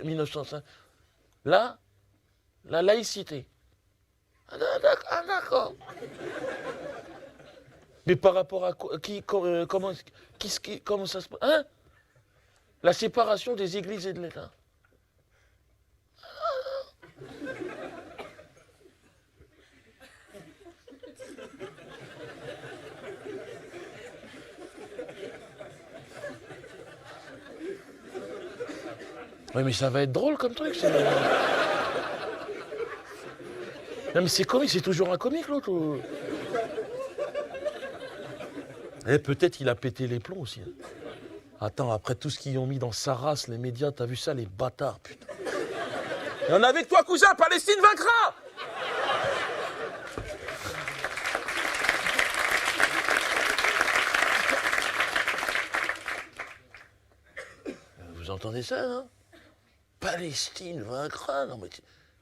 1905. Là, la laïcité. Ah, d'accord. Mais par rapport à quoi, comment ça se passe, hein? La séparation des églises et de l'État. Oui, mais ça va être drôle comme truc. Non, mais c'est comique, c'est toujours un comique, l'autre. Eh, peut-être il a pété les plombs aussi. Attends, après tout ce qu'ils ont mis dans sa race, les médias, t'as vu ça, les bâtards, putain. Il y en a avec toi, cousin, Palestine vaincra! Vous entendez ça, hein? Palestine vaincra? Non, mais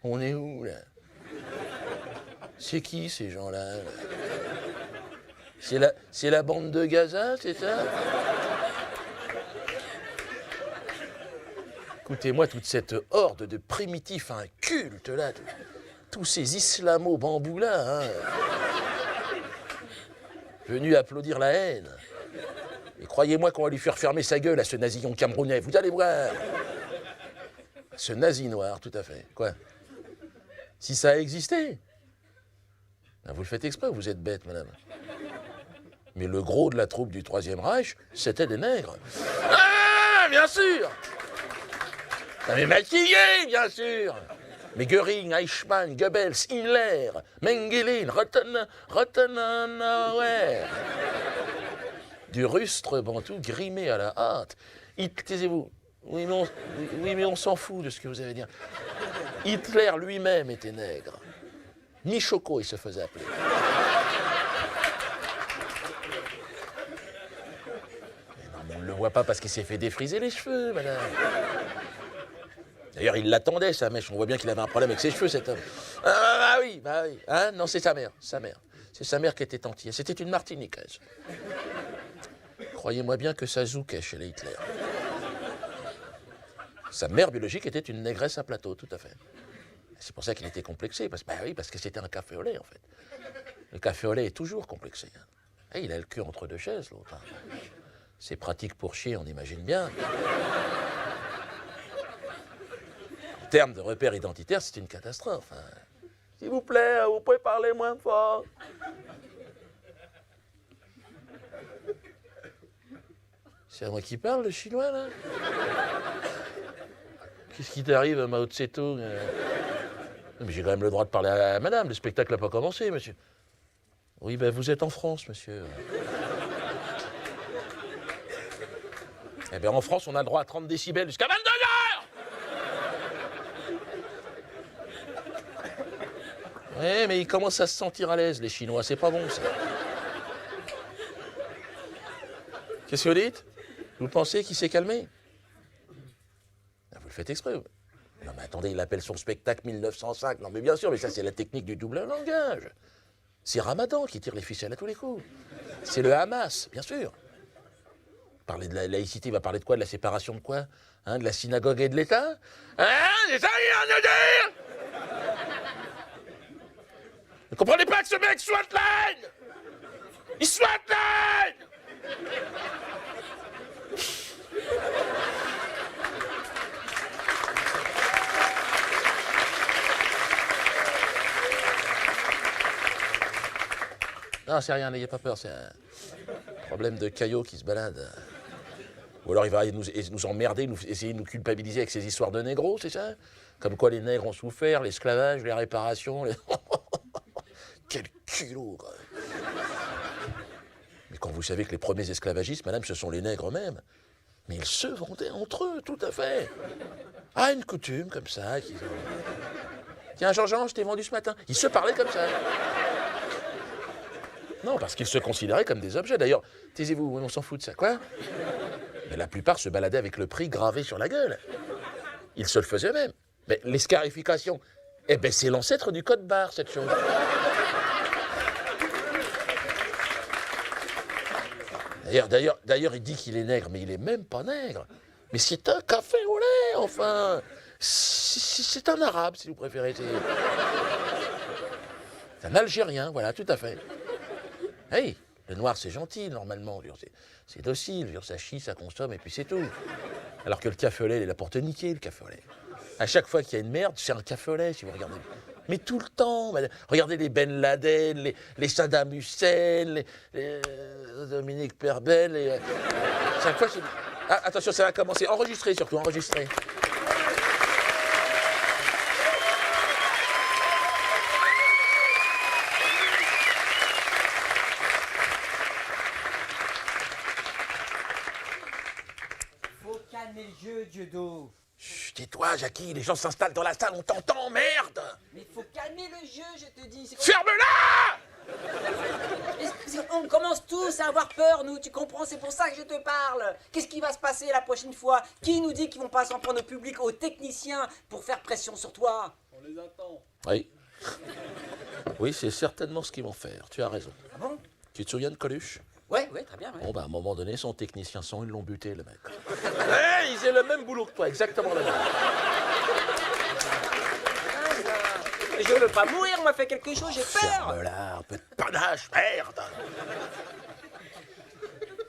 on est où, là? C'est qui, ces gens-là, là? C'est la bande de Gaza, c'est ça? Écoutez-moi, toute cette horde de primitifs incultes, là, tous ces islamo-bambous-là, hein, venus applaudir la haine. Et croyez-moi qu'on va lui faire fermer sa gueule à ce nazillon camerounais, vous allez voir. Ce nazi noir, tout à fait. Quoi? Si ça a existé, ben vous le faites exprès, vous êtes bête, madame. Mais le gros de la troupe du Troisième Reich, c'était des nègres. Ah, bien sûr! Ça m'est maquillé, bien sûr! Mais Göring, Eichmann, Goebbels, Himmler, Mengele, Rottenauer. Du rustre bantou grimé à la hâte. Taisez-vous. Oui, mais on s'en fout de ce que vous allez dire. Hitler lui-même était nègre. Michoko, il se faisait appeler. Mais non, on ne le voit pas parce qu'il s'est fait défriser les cheveux, madame. D'ailleurs, il l'attendait, sa mèche. On voit bien qu'il avait un problème avec ses cheveux, cet homme. Ah oui. Hein? Non, c'est sa mère. C'est sa mère qui était entière. C'était une Martiniquaise. Croyez-moi bien que ça zoukait chez les Hitler. Sa mère biologique était une négresse à plateau, tout à fait. C'est pour ça qu'il était complexé, parce que c'était un café au lait, en fait. Le café au lait est toujours complexé. Et il a le cul entre deux chaises, l'autre. C'est pratique pour chier, on imagine bien. En termes de repères identitaires, c'est une catastrophe. Hein. S'il vous plaît, vous pouvez parler moins fort. C'est à moi qui parle, le chinois, là? Qu'est-ce qui t'arrive, Mao Tse-tung? Mais j'ai quand même le droit de parler à madame, le spectacle n'a pas commencé, monsieur. Oui, ben vous êtes en France, monsieur. Eh bien, en France, on a le droit à 30 décibels jusqu'à 22 heures! Oui, mais ils commencent à se sentir à l'aise, les Chinois, c'est pas bon, ça. Qu'est-ce que vous dites? Vous pensez qu'il s'est calmé? Vous le faites exprès. Non, mais attendez, il appelle son spectacle 1905. Non, mais bien sûr, mais ça, c'est la technique du double langage. C'est Ramadan qui tire les ficelles à tous les coups. C'est le Hamas, bien sûr. Parler de la laïcité, il va parler de quoi? De la séparation de quoi? Hein, de la synagogue et de l'État? Hein? C'est ça qu'il vient de dire? Ne comprenez pas que ce mec soit de la haine? Il soit de la haine! Non, c'est rien, n'ayez pas peur, c'est un problème de caillot qui se balade. Ou alors il va nous emmerder, essayer de nous culpabiliser avec ces histoires de négros, c'est ça? Comme quoi les nègres ont souffert, l'esclavage, les réparations, Quel culot, quoi. Mais quand vous savez que les premiers esclavagistes, madame, ce sont les nègres eux-mêmes, mais ils se vendaient entre eux, tout à fait. Ah, une coutume comme ça. Tiens, Jean-Jean, je t'ai vendu ce matin. Ils se parlaient comme ça. Non, parce qu'ils se considéraient comme des objets. D'ailleurs, taisez-vous, on s'en fout de ça, quoi. Mais la plupart se baladaient avec le prix gravé sur la gueule. Ils se le faisaient eux-mêmes. Mais l'escarification, eh ben, c'est l'ancêtre du code barre, cette chose. D'ailleurs, il dit qu'il est nègre, mais il est même pas nègre. Mais c'est un café au lait, enfin. C'est un arabe, si vous préférez. C'est un Algérien, voilà, tout à fait. Hey, le noir, c'est gentil, normalement. C'est docile, ça chie, ça consomme, et puis c'est tout. Alors que le café au lait, il est là pour te niquer, le café au lait. À chaque fois qu'il y a une merde, c'est un café au lait, si vous regardez. Mais tout le temps. Regardez les Ben Laden, les Saddam Hussein, les Dominique Perbel. Chaque fois, c'est... Ah, attention, ça va commencer. Enregistrez surtout, enregistrez. Faut calmer le jeu, Dieudo. Chut, tais-toi, Jackie, les gens s'installent dans la salle, on t'entend, merde! Mais faut calmer le jeu, je te dis. Ferme-la! On commence tous à avoir peur, nous, tu comprends? C'est pour ça que je te parle. Qu'est-ce qui va se passer la prochaine fois? Qui nous dit qu'ils vont pas s'en prendre au public, aux techniciens, pour faire pression sur toi? On les attend. Oui. Oui, c'est certainement ce qu'ils vont faire, tu as raison. Ah bon? Tu te souviens de Coluche? Ouais, très bien, ouais. Bon, à un moment donné, son technicien son, ils l'ont buté, le mec. Hey, ils ont le même boulot que toi, exactement le même. Je veux pas mourir, on m'a fait quelque chose, j'ai peur. Ferme-la, un peu de panache, merde!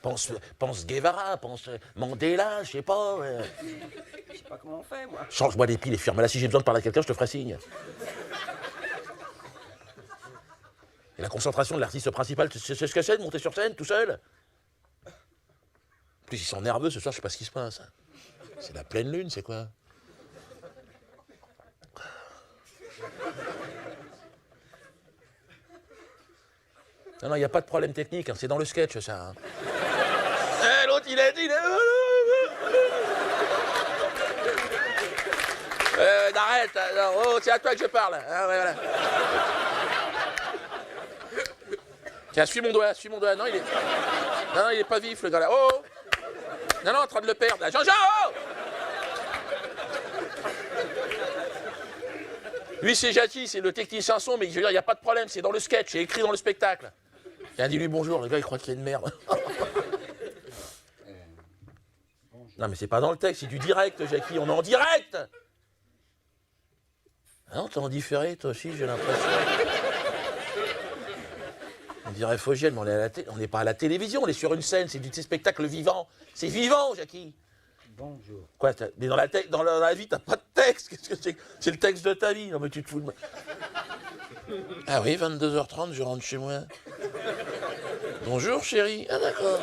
Pense Guevara, pense Mandela, je sais pas. Je sais pas comment on fait, moi. Change-moi les piles et ferme-la. Si j'ai besoin de parler à quelqu'un, je te ferai signe. Et la concentration de l'artiste principal, tu sais ce que c'est de monter sur scène tout seul? En plus, ils sont nerveux ce soir, je sais pas ce qui se passe. C'est la pleine lune, c'est quoi? Non, il n'y a pas de problème technique, hein, c'est dans le sketch, ça. Hein. L'autre, il a dit... Arrête, oh, c'est à toi que je parle. Ah, ouais, voilà. Tiens, suis mon doigt. Non, il est pas vif, le gars, là. Oh! Non, en train de le perdre, là. Jean-Jean, oh! Lui, c'est Jackie, c'est le technicien son, mais je veux dire, il n'y a pas de problème, c'est dans le sketch, c'est écrit dans le spectacle. Tiens, dis-lui bonjour, le gars, il croit qu'il y a une merde. Non, mais c'est pas dans le texte, c'est du direct, Jackie, on est en direct! Ah non, t'es en différé, toi aussi, j'ai l'impression. On dirait Fogiel, mais on n'est pas à la télévision, on est sur une scène, c'est du spectacle vivant. C'est vivant, Jackie. Bonjour. Quoi, mais dans la vie, t'as pas de texte. Qu'est-ce que c'est? C'est le texte de ta vie. Non, mais tu te fous de moi. Ah oui, 22h30, je rentre chez moi. Bonjour, chérie. Ah, d'accord.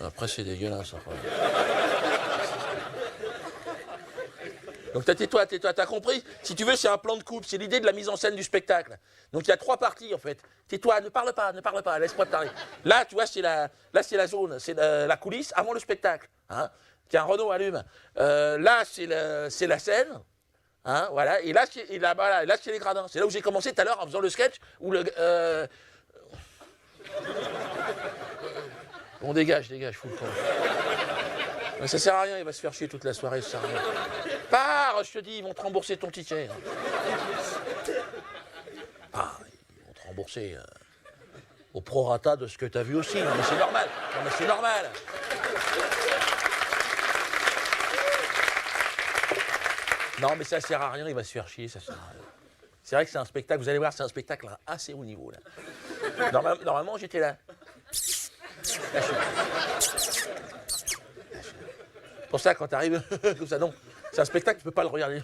Après, c'est dégueulasse. Après. Donc tais-toi, t'as compris? Si tu veux, c'est un plan de coupe, c'est l'idée de la mise en scène du spectacle. Donc il y a 3 parties en fait. Tais-toi, ne parle pas, laisse-moi te parler. Là, tu vois, c'est la zone, c'est la coulisse avant le spectacle. Hein. Tiens, Renaud, allume. Là, c'est la scène. Hein, voilà. Et là, c'est les gradins. C'est là où j'ai commencé tout à l'heure en faisant le sketch où le... Bon, dégage, fous le camp. Mais ça sert à rien, il va se faire chier toute la soirée, ça sert à rien. Pars, je te dis, ils vont te rembourser ton ticket. Ah, ils vont te rembourser au prorata de ce que tu as vu aussi. Non, mais c'est normal. Non, mais ça sert à rien, il va se faire chier, ça sert à rien. C'est vrai que c'est un spectacle, vous allez voir, c'est un spectacle assez haut niveau, là. Normalement, j'étais là. Là, pour ça, quand tu arrives comme ça, non. C'est un spectacle, tu peux pas le regarder.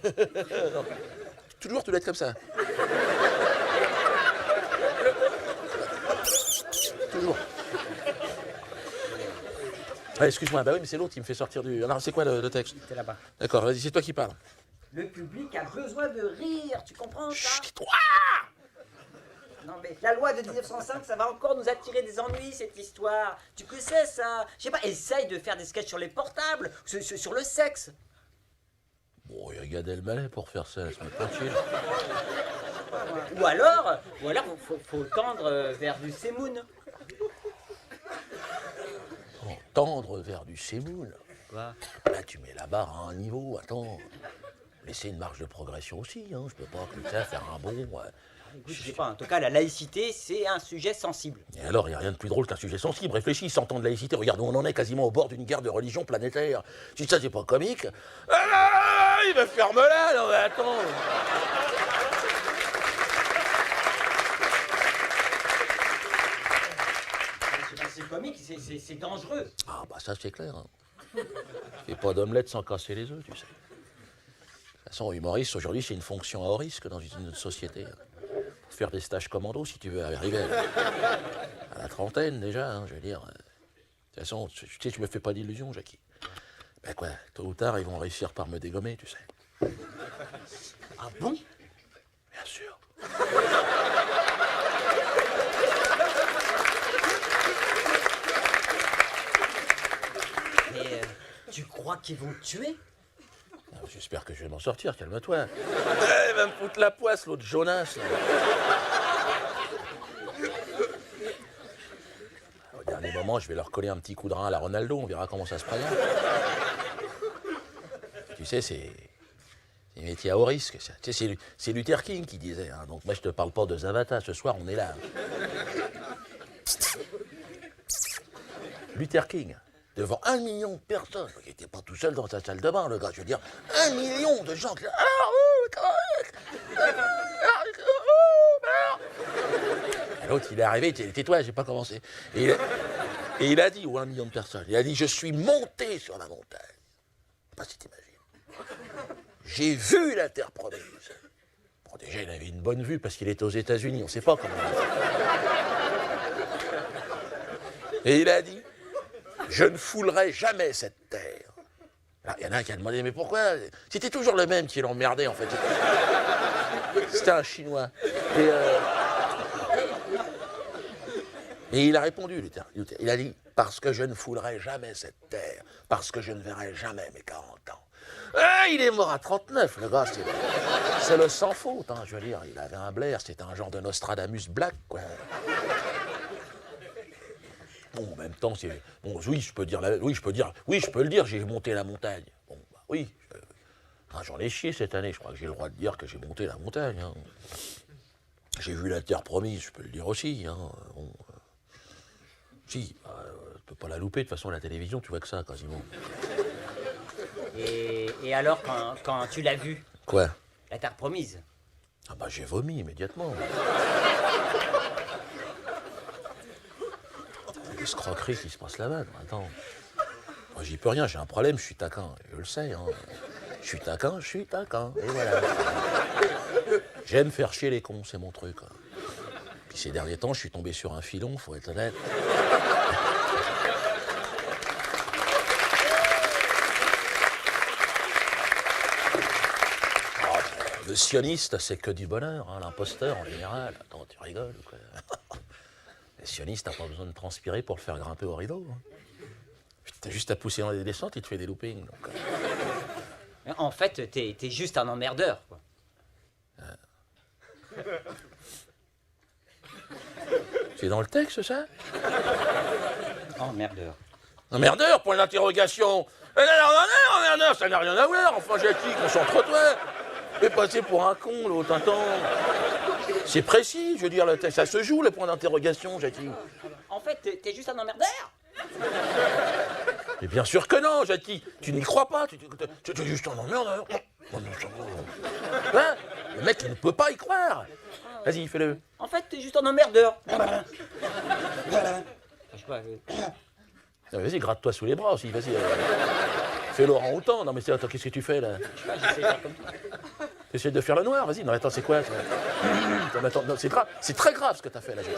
Non. Toujours, tu dois être comme ça. Toujours. Ah, excuse-moi, bah oui, mais c'est l'autre qui me fait sortir du... Alors, c'est quoi le texte? C'est là-bas. D'accord, vas-y, c'est toi qui parles. Le public a besoin de rire, tu comprends ça? Chut, toi! Non mais la loi de 1905, ça va encore nous attirer des ennuis, cette histoire. Tu que sais ça? Je sais pas, essaye de faire des sketchs sur les portables, sur le sexe. Bon, il y a Gad Elmaleh pour faire ça, laisse-moi tranquille. Ou alors faut tendre vers du semoun. Oh, tendre vers du sémoule. Quoi? Là, tu mets la barre à un niveau, attends. Laisser une marge de progression aussi, hein. Je peux pas comme ça faire un bond. Écoute, je sais pas, en tout cas, la laïcité, c'est un sujet sensible. Et alors, il n'y a rien de plus drôle qu'un sujet sensible. Réfléchis, 100 ans de laïcité, regarde où on en est, quasiment au bord d'une guerre de religion planétaire. Si ça, c'est pas comique. Ah, il va fermer là, non mais attends. C'est comique, c'est dangereux. Ah bah ça, c'est clair. Hein. Fais pas d'omelette sans casser les œufs, tu sais. De toute façon, humoriste, aujourd'hui, c'est une fonction à haut risque dans une société. Faut faire des stages commando si tu veux arriver à la trentaine déjà, hein, je veux dire. De toute façon, tu sais, tu me fais pas d'illusions, Jackie. Ben quoi, tôt ou tard, ils vont réussir par me dégommer, tu sais. Ah bon? Bien sûr. Mais tu crois qu'ils vont te tuer? J'espère que je vais m'en sortir, calme-toi. Il va me foutre la poisse, l'autre Jonas. Là. Au dernier moment, je vais leur coller un petit coup de rein à la Ronaldo, on verra comment ça se présente. Tu sais, c'est un métier à haut risque. Ça. Tu sais, c'est Luther King qui disait. Hein, donc moi, je te parle pas de Zavata. Ce soir, on est là. Luther King. Devant 1 million de personnes. Il n'était pas tout seul dans sa salle de bain, le gars. Je veux dire, 1 million de gens qui... Et l'autre, il est arrivé, tais-toi, j'ai pas commencé. Et il a dit, ou 1 million de personnes, il a dit, je suis monté sur la montagne. Je sais pas si t'imagines. J'ai vu la terre promise. Bon, déjà, il avait une bonne vue parce qu'il était aux États-Unis, on sait pas comment. Et il a dit, je ne foulerai jamais cette terre. Alors, il y en a un qui a demandé, mais pourquoi? C'était toujours le même qui l'emmerdait, en fait. C'était un Chinois. Et il a répondu, Luther. Il a dit, parce que je ne foulerai jamais cette terre, parce que je ne verrai jamais mes 40 ans. Ah, il est mort à 39, le gars, c'est le sans faute, hein, je veux dire. Il avait un Blair, c'était un genre de Nostradamus black, quoi. Bon, en même temps, c'est... Bon, oui, je peux le dire, j'ai monté la montagne. Bon, bah oui, j'en ai chié cette année, je crois que j'ai le droit de dire que j'ai monté la montagne. Hein. J'ai vu la terre promise, je peux le dire aussi. Hein. Bon, si, tu peux pas la louper, de toute façon, à la télévision, tu vois que ça, quasiment. Et alors, quand tu l'as vu? Quoi? La terre promise. Ah bah, j'ai vomi immédiatement. Escroquerie qui se passe là-bas. Attends. Moi, j'y peux rien, j'ai un problème, je suis taquin. Je le sais, hein. Je suis taquin. Et voilà. J'aime faire chier les cons, c'est mon truc. Hein. Puis ces derniers temps, je suis tombé sur un filon, faut être honnête. Oh, le sioniste, c'est que du bonheur, hein, l'imposteur en général. Attends, tu rigoles ou quoi? Le sioniste, t'as pas besoin de transpirer pour le faire grimper au rideau. Hein. T'as juste à pousser dans les descentes, il te fait des loopings. Donc, En fait, t'es juste un emmerdeur, quoi. C'est dans le texte, ça? Emmerdeur. Emmerdeur, point d'interrogation. Emmerdeur, ça n'a rien à voir. Enfin, Jackie, concentre-toi. Fais passer pour un con, l'autre, attends. C'est précis, je veux dire, ça se joue, le point d'interrogation, Jackie. En fait, t'es juste un emmerdeur? Mais bien sûr que non, Jackie. Tu n'y crois pas, tu es juste un emmerdeur. Hein? Le mec, il ne peut pas y croire. Vas-y, fais-le. En fait, t'es juste un emmerdeur. Je sais pas, Vas-y, gratte-toi sous les bras aussi, vas-y. Fais Laurent Houtan. Non, mais attends, qu'est-ce que tu fais, là? j'essaie de faire comme toi. T'essaies de faire le noir, vas-y. Non, attends, c'est quoi, ça? Non, attends, non, c'est grave. C'est très grave, ce que t'as fait, là, Jackie.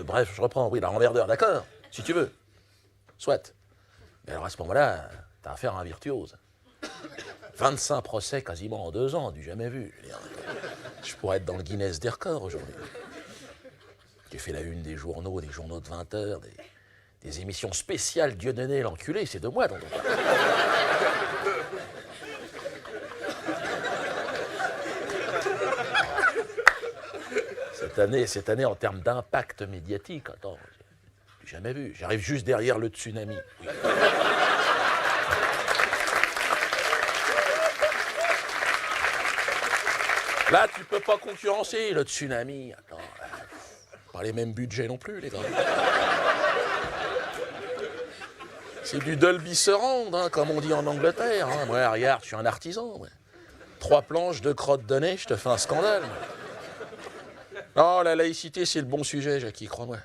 Bref, je reprends. Oui, la emmerdeur, d'accord, si tu veux. Soit. Mais alors, à ce moment-là, t'as affaire à un virtuose. 25 procès quasiment en 2 ans, du jamais vu. Je veux dire, je pourrais être dans le Guinness des records aujourd'hui. J'ai fait la une des journaux de 20 heures, des émissions spéciales Dieudonné l'enculé, c'est de moi dont on parle. Cette année, en termes d'impact médiatique, attends, jamais vu. J'arrive juste derrière le tsunami. Oui. Là, tu peux pas concurrencer le tsunami. Attends, pas les mêmes budgets non plus, les gars. C'est du Dolby Surround, hein, comme on dit en Angleterre. Hein. Moi, regarde, je suis un artisan. Ouais. 3 planches, 2 crottes de nez, je te fais un scandale. Non, la laïcité, c'est le bon sujet, Jackie, crois-moi.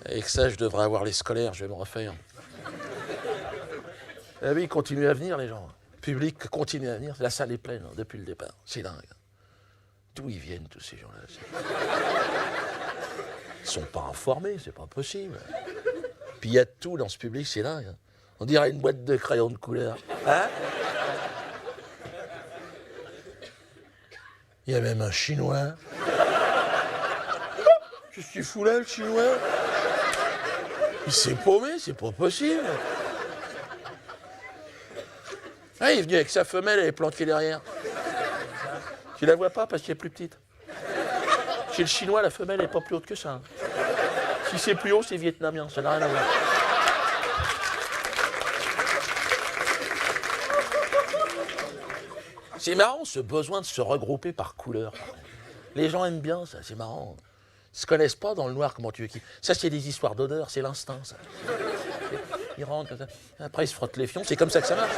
Avec ça, je devrais avoir les scolaires, je vais me refaire. Ah oui, continuez à venir, les gens. Le public continue à venir. La salle est pleine hein, depuis le départ. C'est dingue. D'où ils viennent, tous ces gens-là? Ils sont pas informés, c'est pas possible. Puis il y a de tout dans ce public, c'est dingue. Hein. On dirait une boîte de crayons de couleur. Hein? Il y a même un Chinois. Qu'est-ce qu'il fout là, le Chinois? Il s'est paumé, c'est pas possible. Ah, il est venu avec sa femelle, elle est planquée derrière. Tu la vois pas parce qu'elle est plus petite. Chez le Chinois, la femelle n'est pas plus haute que ça. Si c'est plus haut, c'est vietnamien, ça n'a rien à voir. C'est marrant, ce besoin de se regrouper par couleur. Les gens aiment bien ça, c'est marrant. Ils se connaissent pas dans le noir, comment tu veux qu'ils... Ça, c'est des histoires d'odeur, c'est l'instinct, ça. Ils rentrent comme ça. Après, ils se frottent les fions, c'est comme ça que ça marche.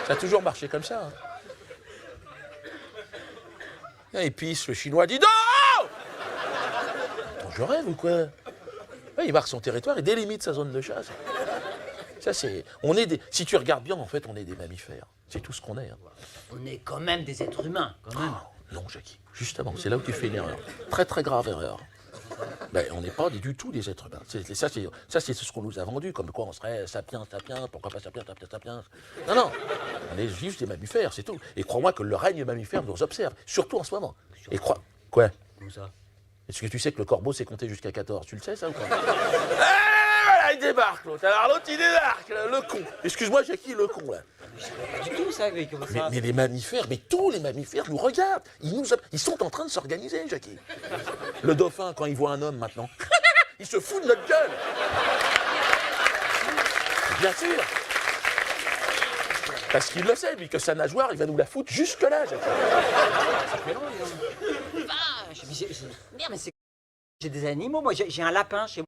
Ça a toujours marché comme ça. Hein. Et puis, le Chinois dit « Non !» Attends, je rêve ou quoi? Il marque son territoire et délimite sa zone de chasse. Ça, c'est... On est des... Si tu regardes bien, en fait, on est des mammifères. C'est tout ce qu'on est. Hein. On est quand même des êtres humains, quand même. Oh, non, Jackie. Justement, c'est là où tu fais une erreur. Très, très grave erreur. Ben, on n'est pas du tout des êtres humains. Ça, c'est ce qu'on nous a vendu, comme quoi on serait sapiens, pourquoi pas sapiens. Non, on est juste des mammifères, c'est tout. Et crois-moi que le règne mammifère nous observe, surtout en ce moment. Et crois... Quoi? Comme ça. Est-ce que tu sais que le corbeau s'est compté jusqu'à 14? Tu le sais, ça, ou pas? Voilà, il débarque, l'autre. Alors l'autre, il débarque, le con. Excuse-moi, Jackie, le con, là. Je sais pas du tout, ça, mais comment ça? Mais les mammifères, mais tous les mammifères nous regardent. Ils sont en train de s'organiser, Jackie. Le dauphin, quand il voit un homme, maintenant, il se fout de notre gueule. Bien sûr. Parce qu'il le sait, lui, que sa nageoire, il va nous la foutre jusque-là, Jackie. Merde, mais c'est... J'ai des animaux, moi, j'ai un lapin chez moi.